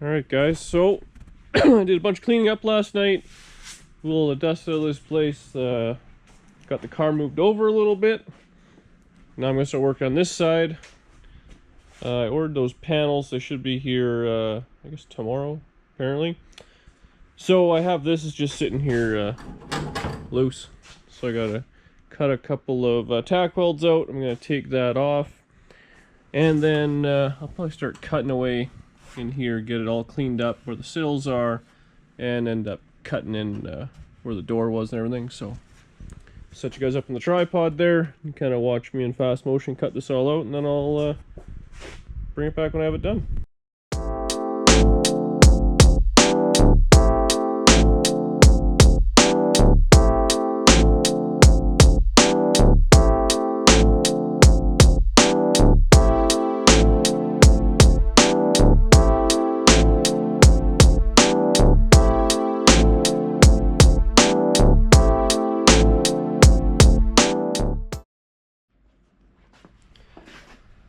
Alright guys, so I did a bunch of cleaning up last night. A little of the dust out of this place. Got the car moved over a little bit. Now I'm going to start working on this side. I ordered those panels. They should be here, I guess tomorrow, apparently. So I have this is just sitting here loose. So I got to cut a couple of tack welds out. I'm going to take that off. And then I'll probably start cutting away in here, get it all cleaned up where the sills are, and end up cutting in where the door was and everything. So set you guys up on the tripod there and kind of watch me in fast motion cut this all out, and then I'll bring it back when I have it done.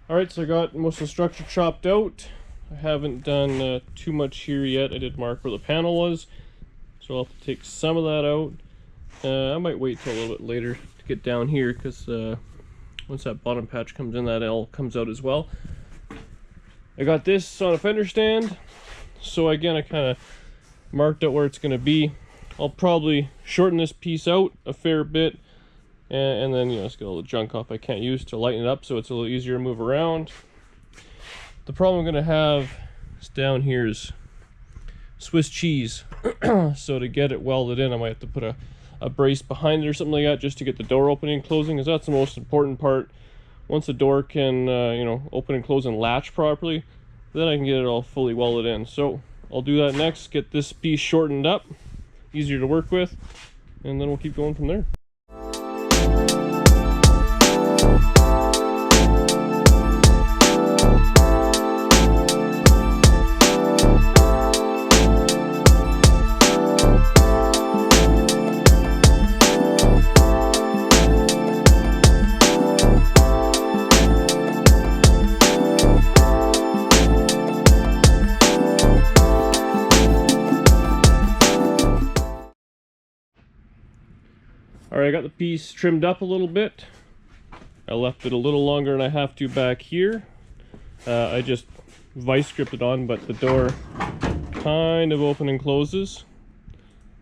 Alright, so I got most of the structure chopped out. I haven't done too much here yet. I did mark where the panel was, so I'll have to take some of that out. I might wait till a little bit later to get down here, because once that bottom patch comes in, that all comes out as well. I got this on a fender stand, so again I kind of marked out where it's going to be. I'll probably shorten this piece out a fair bit, and then, just get all the junk off I can't use to lighten it up so it's a little easier to move around. The problem I'm going to have is down here is Swiss cheese. So to get it welded in, I might have to put a brace behind it or something like that, just to get the door opening and closing, because that's the most important part. Once the door can open and close and latch properly, then I can get it all fully welded in. So I'll do that next, get this piece shortened up, easier to work with, and then we'll keep going from there. Alright, I got the piece trimmed up a little bit. I left it a little longer than I have to back here. I just vice gripped it on, but the door kind of open and closes.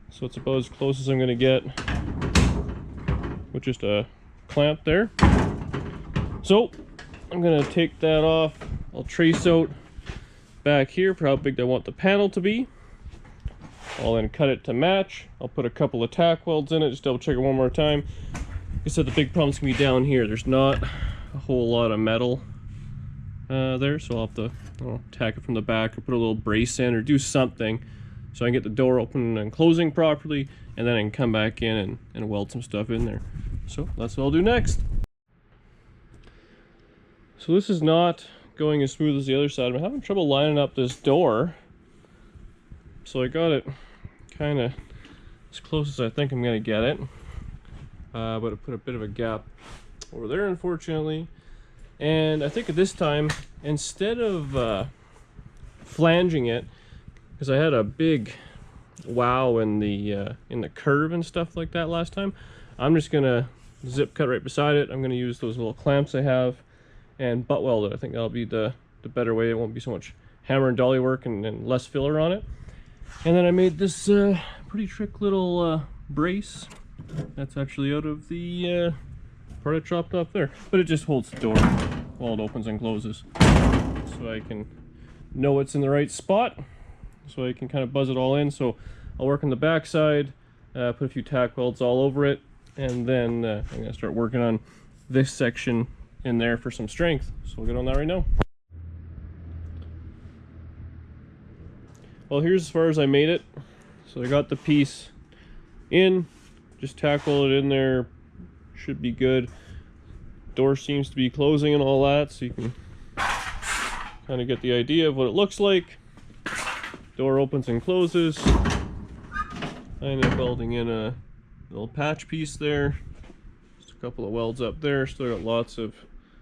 So it's about as close as I'm going to get with just a clamp there. So I'm going to take that off. I'll trace out back here for how big I want the panel to be. I'll then cut it to match. I'll put a couple of tack welds in it, just double check it one more time. Like I said, the big problem's gonna be down here. There's not a whole lot of metal there, so I'll have to tack it from the back or put a little brace in or do something so I can get the door open and closing properly, and then I can come back in and weld some stuff in there. So that's what I'll do next. So this is not going as smooth as the other side. I'm having trouble lining up this door. So I got it kind of as close as I think I'm going to get it. But I put a bit of a gap over there, unfortunately. And I think at this time, instead of flanging it, because I had a big wow in the curve and stuff like that last time, I'm just going to zip cut right beside it. I'm going to use those little clamps I have and butt weld it. I think that'll be the better way. It won't be so much hammer and dolly work and less filler on it. And then I made this pretty trick little brace that's actually out of the part I chopped off there, but it just holds the door while it opens and closes, so I can know it's in the right spot, so I can kind of buzz it all in. So I'll work on the back side, put a few tack welds all over it, and then I'm gonna start working on this section in there for some strength. So we'll get on that right now. Well, here's as far as I made it. So I got the piece in, just tack weld it in there, should be good. Door seems to be closing and all that, so you can kind of get the idea of what it looks like. Door opens and closes. I ended up welding in a little patch piece there. Just a couple of welds up there. Still got lots of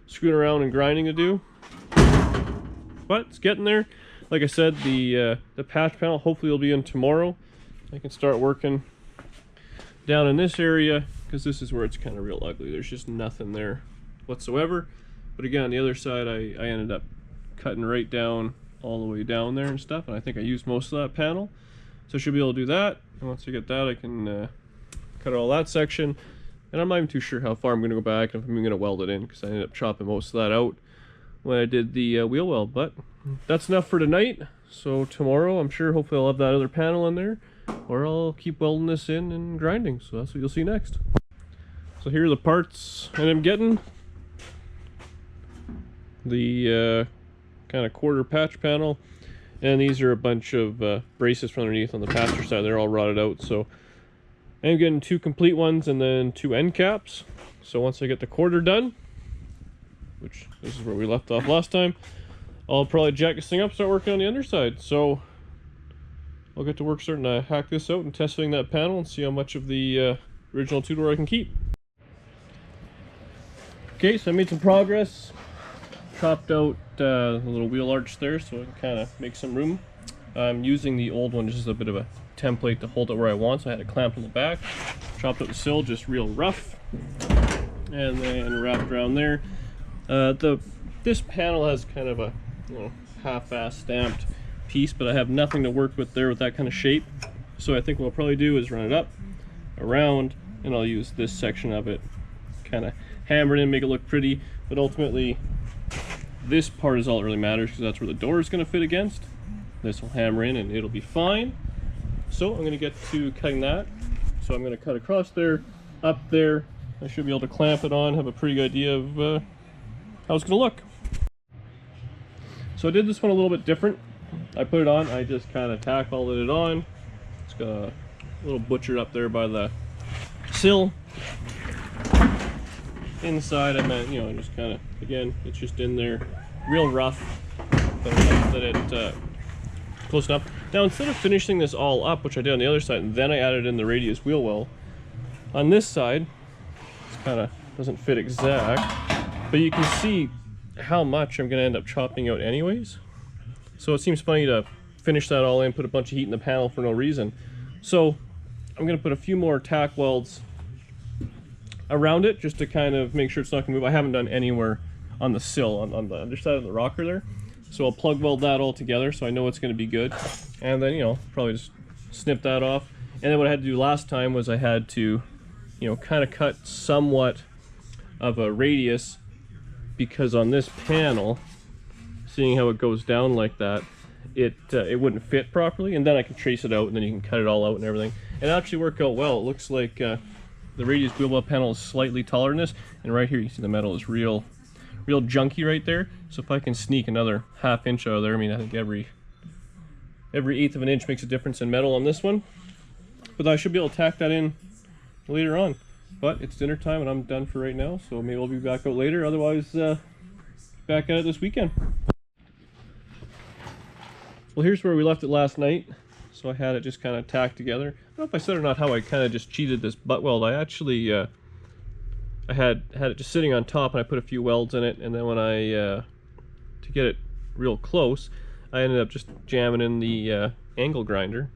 screwing around and grinding to do, but it's getting there. like I said, the patch panel hopefully will be in tomorrow. I can start working down in this area, because this is where it's kind of real ugly. There's just nothing there whatsoever. But again, on the other side, I ended up cutting right down all the way down there and stuff, and I think I used most of that panel. So I should be able to do that, and once I get that, I can cut all that section. And I'm not even too sure how far I'm going to go back, and if I'm even going to weld it in, because I ended up chopping most of that out when I did the wheel weld. But that's enough for tonight. So tomorrow, I'm sure, hopefully I'll have that other panel in there, or I'll keep welding this in and grinding. So that's what you'll see next. So here are the parts that I'm getting. The kind of quarter patch panel, and these are a bunch of braces from underneath on the passenger side. They're all rotted out, so I'm getting 2 complete ones and then 2 end caps. So once I get the quarter done, which this is where we left off last time, I'll probably jack this thing up, start working on the underside. So I'll get to work starting to hack this out and testing that panel and see how much of the original two-door I can keep. Okay, so I made some progress. Chopped out the little wheel arch there so I can kind of make some room. I'm using the old one just as a bit of a template to hold it where I want, so I had it clamped on the back. Chopped out the sill just real rough, and then wrapped around there. This panel has kind of a half-ass stamped piece, but I have nothing to work with there with that kind of shape. So I think what I'll probably do is run it up, around, and I'll use this section of it, kind of hammer it in, make it look pretty, but ultimately this part is all that really matters, because that's where the door is going to fit against. This will hammer in and it'll be fine. So I'm going to get to cutting that. So I'm going to cut across there, up there. I should be able to clamp it on, have a pretty good idea of how it's going to look. So I did this one a little bit different. I put it on, I just kind of tack welded it on. It's got a little butcher up there by the sill. Inside, I meant, just kind of, again, it's just in there, real rough, but enough that it close enough. Now, instead of finishing this all up, which I did on the other side, and then I added in the radius wheel well, on this side, it kind of doesn't fit exact, but you can see how much I'm going to end up chopping out anyways. So it seems funny to finish that all in, put a bunch of heat in the panel for no reason. So I'm going to put a few more tack welds around it just to kind of make sure it's not going to move. I haven't done anywhere on the sill, on the underside of the rocker there. So I'll plug weld that all together so I know it's going to be good. And then, probably just snip that off. And then what I had to do last time was I had to, kind of cut somewhat of a radius, because on this panel, seeing how it goes down like that, it wouldn't fit properly. And then I can trace it out, and then you can cut it all out and everything. And it actually worked out well. It looks like the radius wheel well panel is slightly taller than this, and right here you see the metal is real junky right there. So if I can sneak another ½ inch out of there, I mean, I think every 1/8 of an inch makes a difference in metal on this one. But I should be able to tack that in later on. But it's dinner time and I'm done for right now, so maybe I'll be back out later. Otherwise, back at it this weekend. Well, here's where we left it last night. So I had it just kind of tacked together. I don't know if I said or not how I kind of just cheated this butt weld. I actually, I had it just sitting on top, and I put a few welds in it, and then when I, to get it real close, I ended up just jamming in the angle grinder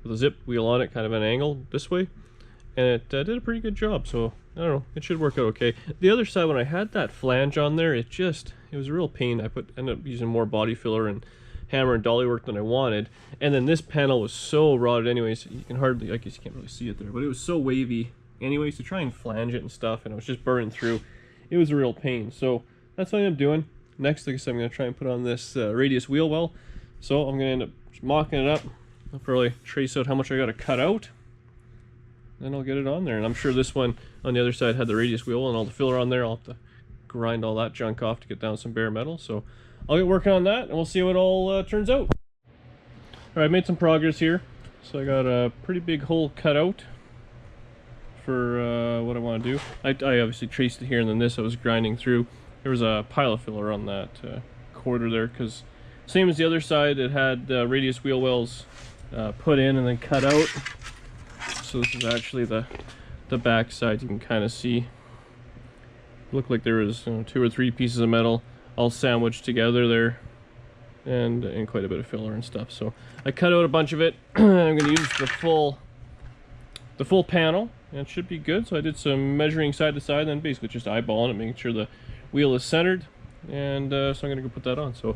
with a zip wheel on it, kind of an angle this way, and it did a pretty good job. So I don't know, it should work out okay. The other side, when I had that flange on there, it was a real pain. I ended up using more body filler and hammer and dolly work than I wanted, and then this panel was so rotted anyways, you can hardly, I guess you can't really see it there, but it was so wavy anyways to try and flange it and stuff, and it was just burning through. It was a real pain. So that's what I ended up doing. Next, like I said, I'm going to try and put on this radius wheel well. So I'm going to end up mocking it up. I'll probably trace out how much I got to cut out, then I'll get it on there. And I'm sure this one on the other side had the radius wheel and all the filler on there. I'll have to grind all that junk off to get down some bare metal. So I'll get working on that, and we'll see how it all turns out. Alright, I made some progress here. So I got a pretty big hole cut out for what I want to do. I obviously traced it here, and then this I was grinding through. There was a pile of filler on that quarter there, because same as the other side, it had radius wheel wells put in and then cut out. So this is actually the back side. You can kind of see, looked like there was 2 or 3 pieces of metal all sandwiched together there. and quite a bit of filler and stuff. So I cut out a bunch of it. I'm going to use the full panel, and it should be good. So I did some measuring side to side, and then basically just eyeballing it, making sure the wheel is centered, and so I'm going to go put that on. So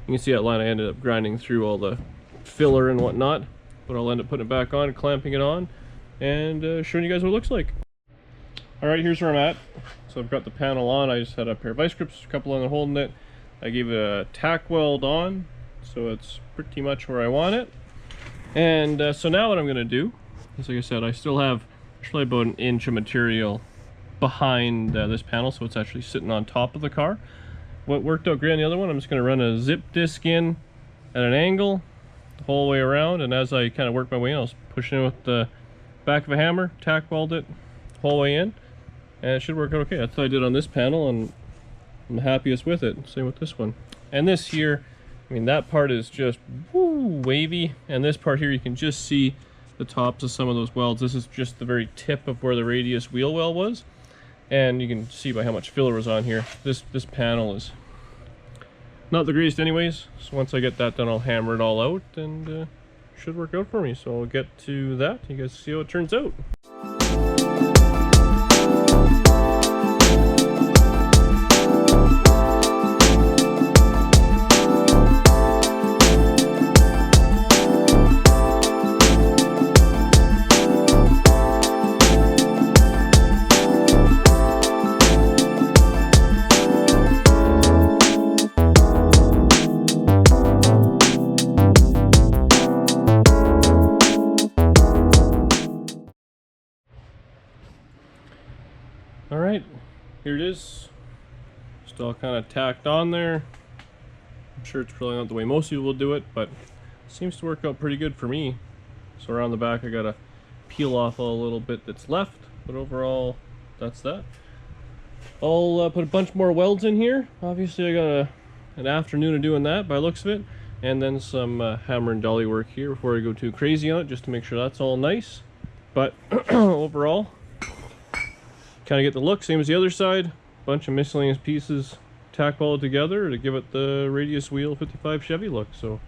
you can see that line I ended up grinding through all the filler and whatnot, but I'll end up putting it back on, clamping it on, and showing you guys what it looks like. Alright, here's where I'm at. So I've got the panel on. I just had a pair of vice grips, a couple on there holding it. I gave it a tack weld on, so it's pretty much where I want it. And so now what I'm going to do is, like I said, I still have actually about an inch of material behind this panel, so it's actually sitting on top of the car. What worked out great on the other one, I'm just going to run a zip disc in at an angle the whole way around, and as I kind of work my way in, I was pushing in with the back of a hammer, tack weld it the whole way in, and it should work out okay. That's what I did on this panel, and I'm the happiest with it. Same with this one. And this here, I mean, that part is just wavy, and this part here you can just see the tops of some of those welds. This is just the very tip of where the radius wheel well was, and you can see by how much filler was on here. This panel is not the greatest anyways, so once I get that done, I'll hammer it all out, and should work out for me. So I'll get to that. You guys see how it turns out. Alright, here it is. Just all kind of tacked on there. I'm sure it's probably not the way most people will do it, but it seems to work out pretty good for me. So around the back I gotta peel off a little bit that's left, but overall that's that. I'll put a bunch more welds in here. Obviously I got an afternoon of doing that by the looks of it, and then some hammer and dolly work here before I go too crazy on it, just to make sure that's all nice. But overall, kind of get the look, same as the other side. Bunch of miscellaneous pieces tack welded together to give it the radius wheel 55 Chevy look. So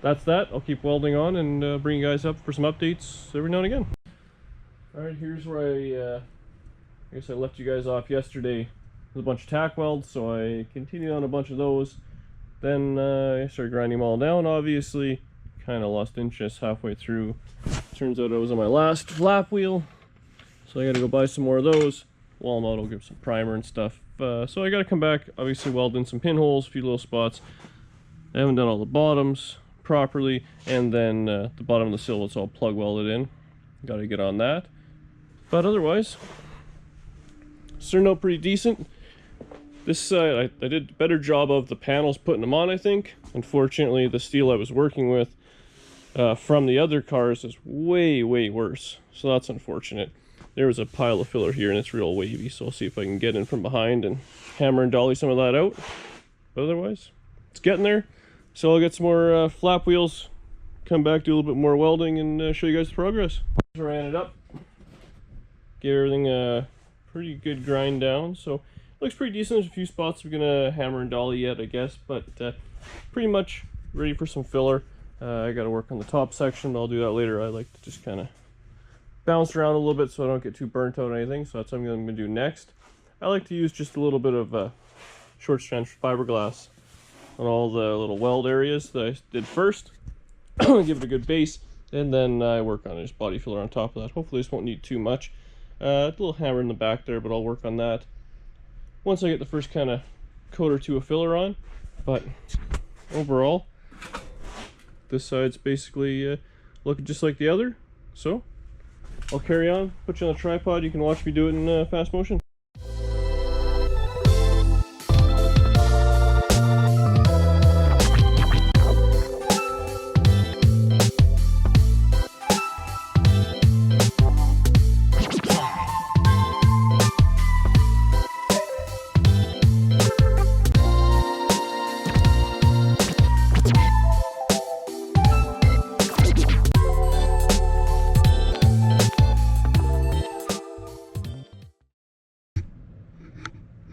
that's that. I'll keep welding on and bring you guys up for some updates every now and again. Alright, here's where I guess I left you guys off yesterday with a bunch of tack welds, so I continued on a bunch of those. Then I started grinding them all down, obviously. Kind of lost interest halfway through. Turns out I was on my last flap wheel, so I gotta go buy some more of those. While I'm out, I'll give some primer and stuff. So I gotta come back, obviously weld in some pinholes, a few little spots. I haven't done all the bottoms properly, and then the bottom of the sill it's all plug welded in. Gotta get on that. But otherwise, it's turned out pretty decent. This side, I did a better job of the panels putting them on, I think. Unfortunately, the steel I was working with from the other cars is way worse, so that's unfortunate. There was a pile of filler here and it's real wavy, so I'll see if I can get in from behind and hammer and dolly some of that out. But otherwise, it's getting there. So I'll get some more flap wheels, come back, do a little bit more welding, and show you guys the progress. Here's where I ended up. Get everything a pretty good grind down, so looks pretty decent. There's a few spots we're gonna hammer and dolly yet, I guess, but pretty much ready for some filler. I gotta work on the top section, but I'll do that later. I like to just kind of bounce around a little bit so I don't get too burnt out or anything, so that's something I'm going to do next. I like to use just a little bit of short strand fiberglass on all the little weld areas that I did first. Give it a good base, and then I work on just body filler on top of that. Hopefully this won't need too much. A little hammer in the back there, but I'll work on that once I get the first kind of coat or two of filler on. But overall, this side's basically looking just like the other, so I'll carry on, put you on the tripod, you can watch me do it in fast motion.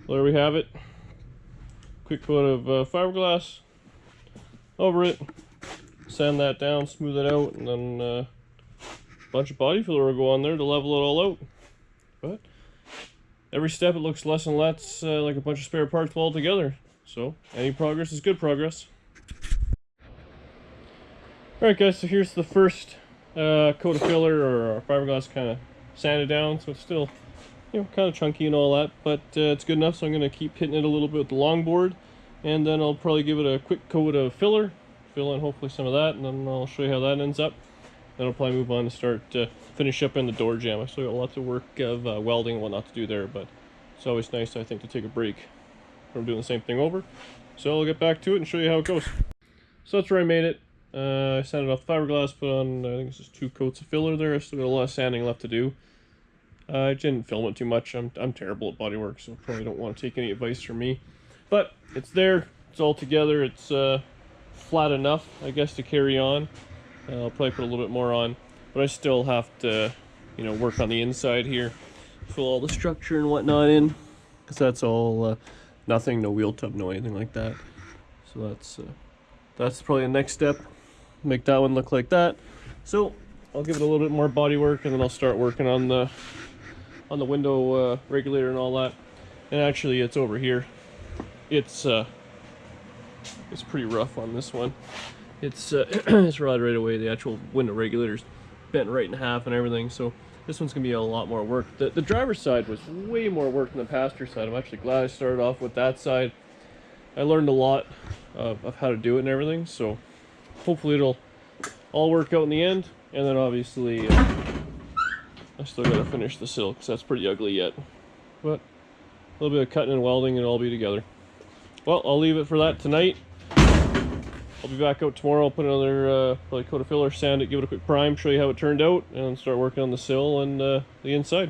Well, there we have it. Quick coat of fiberglass over it, sand that down, smooth it out, and then a bunch of body filler will go on there to level it all out. But every step it looks less and less like a bunch of spare parts all together. So any progress is good progress. Alright guys, so here's the first coat of filler or fiberglass kind of sanded down, so it's still, you know, kind of chunky and all that, but it's good enough, so I'm going to keep hitting it a little bit with the longboard, and then I'll probably give it a quick coat of filler, fill in hopefully some of that, and then I'll show you how that ends up. Then I'll probably move on to start finish up in the door jamb. I still got lots of work of welding and whatnot to do there, but it's always nice, I think, to take a break from doing the same thing over. So I'll get back to it and show you how it goes. So that's where I made it. I sanded off the fiberglass, put on, I think it's just 2 coats of filler there. I still got a lot of sanding left to do. I didn't film it too much. I'm terrible at bodywork, so probably don't want to take any advice from me. But it's there. It's all together. It's flat enough, I guess, to carry on. I'll probably put a little bit more on, but I still have to, you know, work on the inside here, fill all the structure and whatnot in, because that's all nothing, no wheel tub, no anything like that. So that's probably the next step. Make that one look like that. So I'll give it a little bit more body work, and then I'll start working on the window regulator and all that. And actually, it's over here. It's pretty rough on this one. It's it's rotted right away. The actual window regulator's bent right in half and everything. So this one's gonna be a lot more work. The driver's side was way more work than the passenger side. I'm actually glad I started off with that side. I learned a lot of how to do it and everything. So hopefully it'll all work out in the end. And then obviously I still gotta finish the sill because that's pretty ugly yet. But a little bit of cutting and welding and it'll all be together. Well, I'll leave it for that tonight. I'll be back out tomorrow. I'll put another probably coat of filler, sand it, give it a quick prime, show you how it turned out, and start working on the sill and the inside.